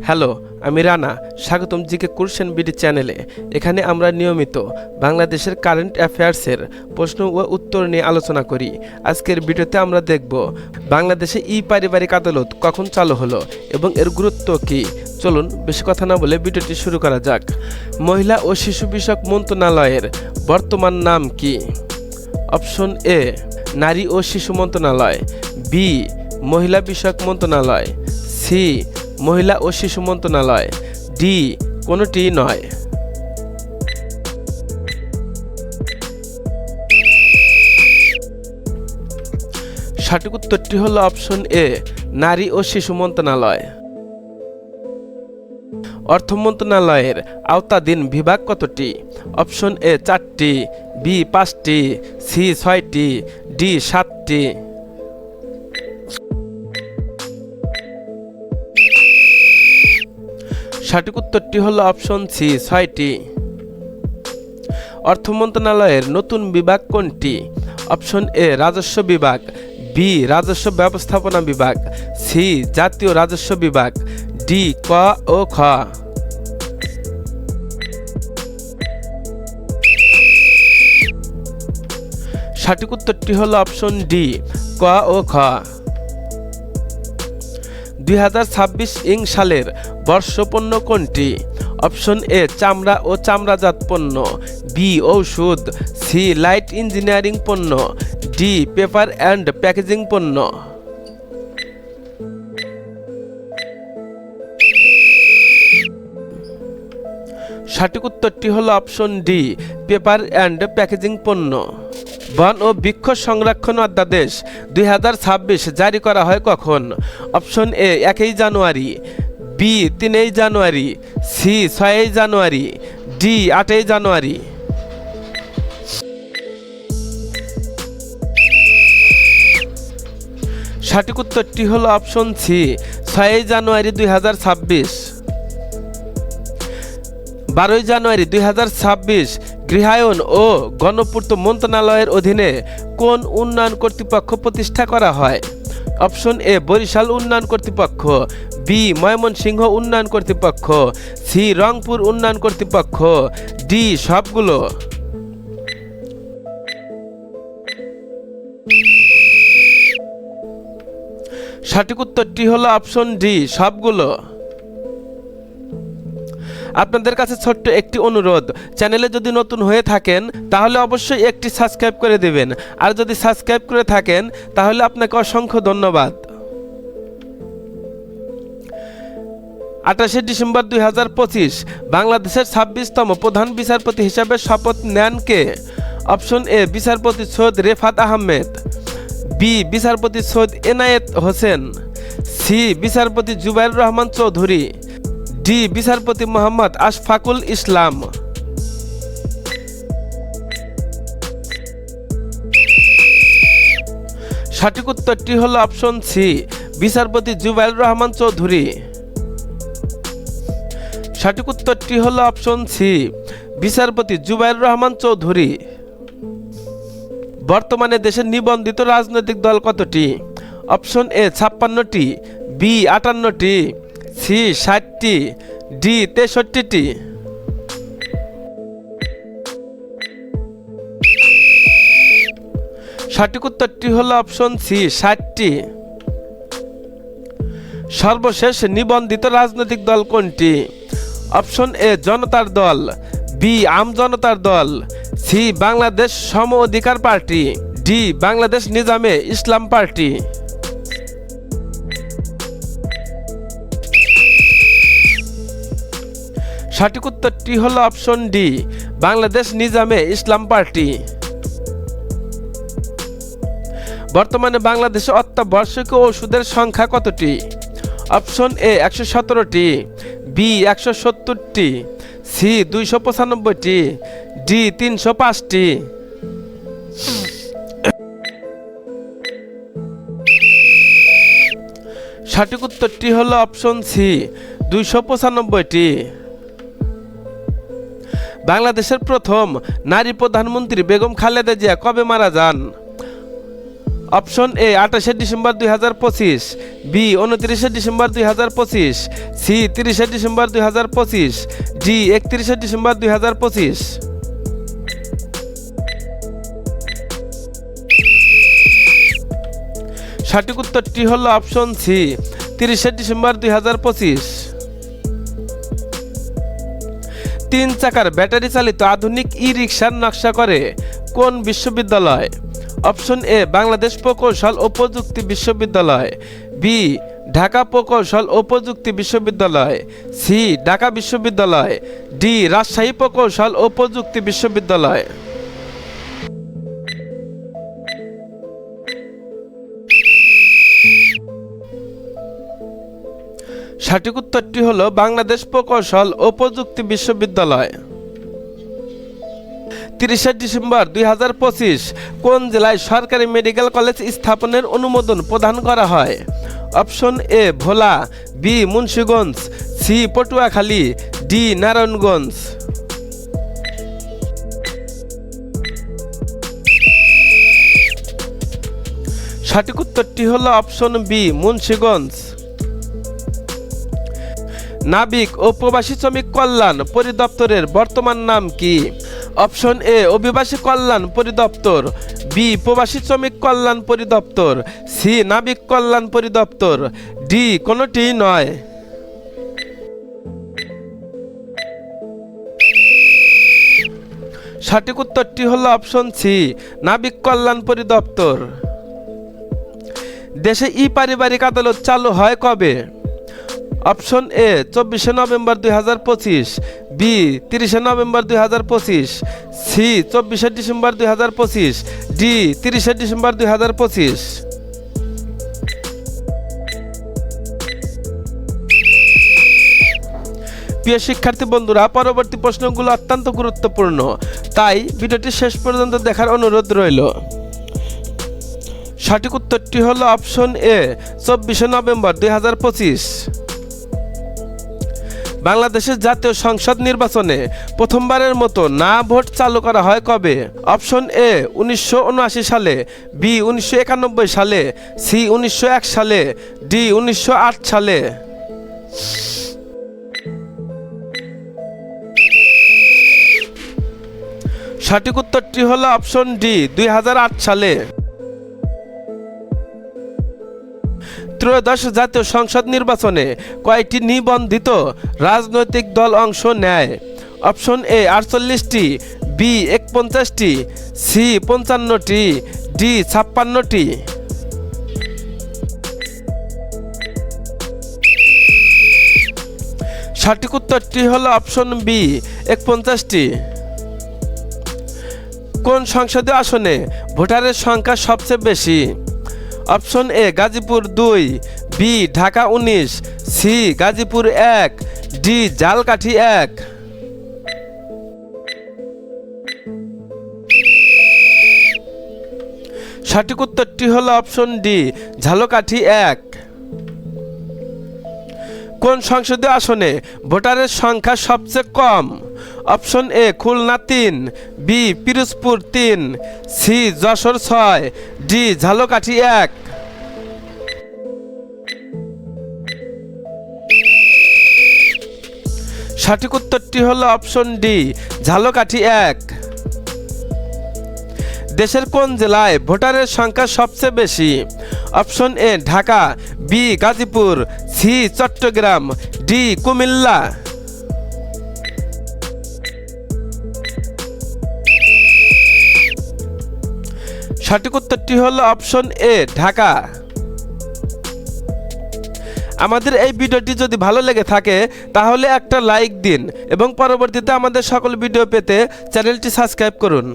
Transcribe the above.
Hello, আমি রানা। স্বাগতম GK question BD চ্যানেলে। এখানে আমরা নিয়মিত বাংলাদেশের কারেন্ট অ্যাফেয়ার্সের প্রশ্ন ও উত্তর নিয়ে আলোচনা করি। আজকের ভিডিওতে আমরা দেখব বাংলাদেশে ই পারিবারিক আদালত কখন চালু হলো এবং এর গুরুত্ব কী। চলুন বেশি কথা না বলে ভিডিওটি শুরু করা যাক। মহিলা ও শিশু বিষয়ক মন্ত্রণালয়ের বর্তমান নাম কি? অপশন এ নারী ও শিশু মন্ত্রণালয়, বি মহিলা বিষয়ক মন্ত্রণালয়, সি মহিলা ও শিশু মন্ত্রণালয়, ডি কোনোটি নয়। সঠিক উত্তরটি হলো অপশন এ নারী ও শিশু মন্ত্রণালয়। অর্থ মন্ত্রণালয়ের আওতাধীন বিভাগ কতটি? অপশন এ 4টি, বি 5টি, সি 6টি, ডি 7টি। সঠিক উত্তরটি হলো অপশন সি 6টি। অর্থ মন্ত্রণালয়ের নতুন বিভাগ কোনটি? অপশন এ রাজস্ব বিভাগ, বি রাজস্ব ব্যবস্থাপনা বিভাগ, সি জাতীয় রাজস্ব বিভাগ, ডি ক ও খ। সঠিক উত্তরটি হলো অপশন ডি ক ও খ। 2026 সালের বর্ষপণ্য কোনটি? অপশন এ চামড়া ও চামড়াজাত পণ্য, বি ঔষধ, সি লাইট ইঞ্জিনিয়ারিং পণ্য, ডি পেপার অ্যান্ড প্যাকেজিং পণ্য। সঠিক উত্তরটি হলো option D paper and packaging পণ্য। বন ও বৃক্ষ সংরক্ষণ অধ্যাদেশ 2026 জারি করা হয় কখন? অপশন এ 1 জানুয়ারি, বি 3 জানুয়ারি, সি 6 জানুয়ারি, ডি 8 জানুয়ারি। সঠিক উত্তরটি হলো অপশন সি 6 জানুয়ারি 2026। 12 জানুয়ারি 2026 গৃহায়ন ও গণপূর্ত মন্ত্রণালয়ের অধীনে কোন উন্নয়ন কর্তৃপক্ষ প্রতিষ্ঠা করা হয়? অপশন এ বরিশাল উন্নয়ন কর্তৃপক্ষ, বি ময়মনসিংহ উন্নয়ন কর্তৃপক্ষ, সি রংপুর উন্নয়ন কর্তৃপক্ষ, ডি সবগুলো। সঠিক উত্তরটি হলো অপশন ডি সবগুলো। আপনাদের কাছে ছোট্ট একটি অনুরোধ, চ্যানেলে যদি নতুন হয়ে থাকেন তাহলে অবশ্যই একটি সাবস্ক্রাইব করে দেবেন, আর যদি সাবস্ক্রাইব করে থাকেন তাহলে আপনাকে অসংখ্য ধন্যবাদ। 28 ডিসেম্বর 2025 বাংলাদেশের 26তম প্রধান বিচারপতি হিসাবে শপথ নেন কে? অপশন এ বিচারপতি সৈয়দ রেফাত আহমেদ, বি বিচারপতি সৈয়দ এনায়েত হোসেন, সি বিচারপতি জুবাইর রহমান চৌধুরী, ডি বিচারপতি মোহাম্মদ আশফাকুল ইসলাম। সঠিক উত্তরটি হলো অপশন সি বিচারপতি জুবাইর রহমান চৌধুরী। সঠিক উত্তরটি হলো অপশন সি বিচারপতি জুবাইর রহমান চৌধুরী। বর্তমানে দেশের নিবন্ধিত রাজনৈতিক দল কতটি? অপশন এ 56টি, বি 58টি, সি 60টি, ডি 63টি। সঠিক উত্তরটি হলো অপশন সি 60টি। সর্বশেষ নিবন্ধিত রাজনৈতিক দল কোনটি? অপশন এ জনতার দল, বি আম জনতার দল, সি বাংলাদেশ সম অধিকার party, D Bangladesh Nizame Islam party. সঠিক উত্তরটি হলো option D Bangladesh Nizame Islam party. বর্তমানে বাংলাদেশে অত্যাবশ্যকীয় ওষুধের সংখ্যা কতটি? অপশন এ 117টি, বি 170টি, সি 295টি, ডি 305টি। সঠিক উত্তরটি হলো অপশন সি 295টি। বাংলাদেশের প্রথম নারী প্রধানমন্ত্রী বেগম খালেদা জিয়া কবে মারা যান? অপশন এ 28শে ডিসেম্বর 2025, বি 29শে ডিসেম্বর 2025, সি 30শে ডিসেম্বর 2025, ডি 31শে ডিসেম্বর 2025। সঠিক উত্তরটি হলো অপশন সি 30শে ডিসেম্বর 2025। 3 চাকার ব্যাটারি চালিত আধুনিক ই রিকশার নকশা করে কোন বিশ্ববিদ্যালয়? অপশন এ বাংলাদেশ প্রকৌশল ও প্রযুক্তি বিশ্ববিদ্যালয়, বি ঢাকা প্রকৌশল ও প্রযুক্তি বিশ্ববিদ্যালয়, সি ঢাকা বিশ্ববিদ্যালয়, ডি রাজশাহী প্রকৌশল ও প্রযুক্তি বিশ্ববিদ্যালয়। সঠিক উত্তরটি হলো বাংলাদেশ প্রকৌশল ও প্রযুক্তি বিশ্ববিদ্যালয়। 30শে ডিসেম্বর 2025 কোন জেলায় সরকারি মেডিকেল কলেজ স্থাপনের অনুমোদন প্রদান করা হয়? Option A Bhola, B Munshiganj, C Patuakhali, D Narayanganj. সঠিক উত্তরটি হলো অপশন বি মুন্সিগঞ্জ। নাবিক ও প্রবাসী শ্রমিক কল্যাণ পরিদপ্তরের বর্তমান নাম কি? অপশন এ অভিবাসী কল্যাণ পরিদপ্তর, বি প্রবাসী শ্রমিক কল্যাণ পরিদপ্তর, সি নাবিক কল্যাণ পরিদপ্তর, ডি কোনোটি নয়। সঠিক উত্তরটি হলো অপশন সি নাবিক কল্যাণ পরিদপ্তর। দেশে ই পারিবারিক আদালত চালু হয় কবে? অপশন এ 24শে নভেম্বর 2025, বি 30শে নভেম্বর 2025, সি 24শে ডিসেম্বর 2025, ডি 30শে ডিসেম্বর 2025। প্রিয় শিক্ষার্থী বন্ধুরা, পরবর্তী প্রশ্নগুলো অত্যন্ত গুরুত্বপূর্ণ, তাই ভিডিওটি শেষ পর্যন্ত দেখার অনুরোধ রইল। সঠিক উত্তরটি হলো অপশন এ 24শে নভেম্বর 2025। বাংলাদেশের জাতীয় সংসদ নির্বাচনে প্রথমবারের মতো না ভোট চালু করা হয় কবে? অপশন এ 1979 সালে, বি 1991 সালে, সি 1901 সালে, ডি 1908 সালে। সঠিক উত্তরটি হলো অপশন ডি 2008 সালে। ত্রয়োদশ জাতীয় সংসদ নির্বাচনে কয়টি নিবন্ধিত রাজনৈতিক দল অংশ নেয়? অপশন এ 48টি, বি 49টি, সি 55টি, ডি 56টি। সঠিক উত্তরটি হলো অপশন বি 49টি। কোন সংসদীয় আসনে ভোটারের সংখ্যা সবচেয়ে বেশি? Option A Gazipur 2, B Dhaka 19, C Gazipur 1, D Jhalokati 1। সঠিক উত্তরটি হলো অপশন ডি ঝালকাঠি 1। কোন সংসদীয় আসনে ভোটারের সংখ্যা সবচেয়ে কম? Option A Khulna 3, B Pirojpur 3, C Jessore 6, D Jhalokati 1। সঠিক উত্তরটি হলো অপশন ডি ঝালকাঠি 1। দেশের কোন জেলায় ভোটারের সংখ্যা সবচেয়ে বেশি? Option A Dhaka, B Gazipur, C Chittagong, D Comilla. সঠিক উত্তরটি হলো অপশন এ ঢাকা। আমাদের এই ভিডিওটি যদি ভালো লেগে থাকে তাহলে একটা লাইক দিন এবং পরবর্তীতে আমাদের সকল ভিডিও পেতে চ্যানেলটি সাবস্ক্রাইব করুন।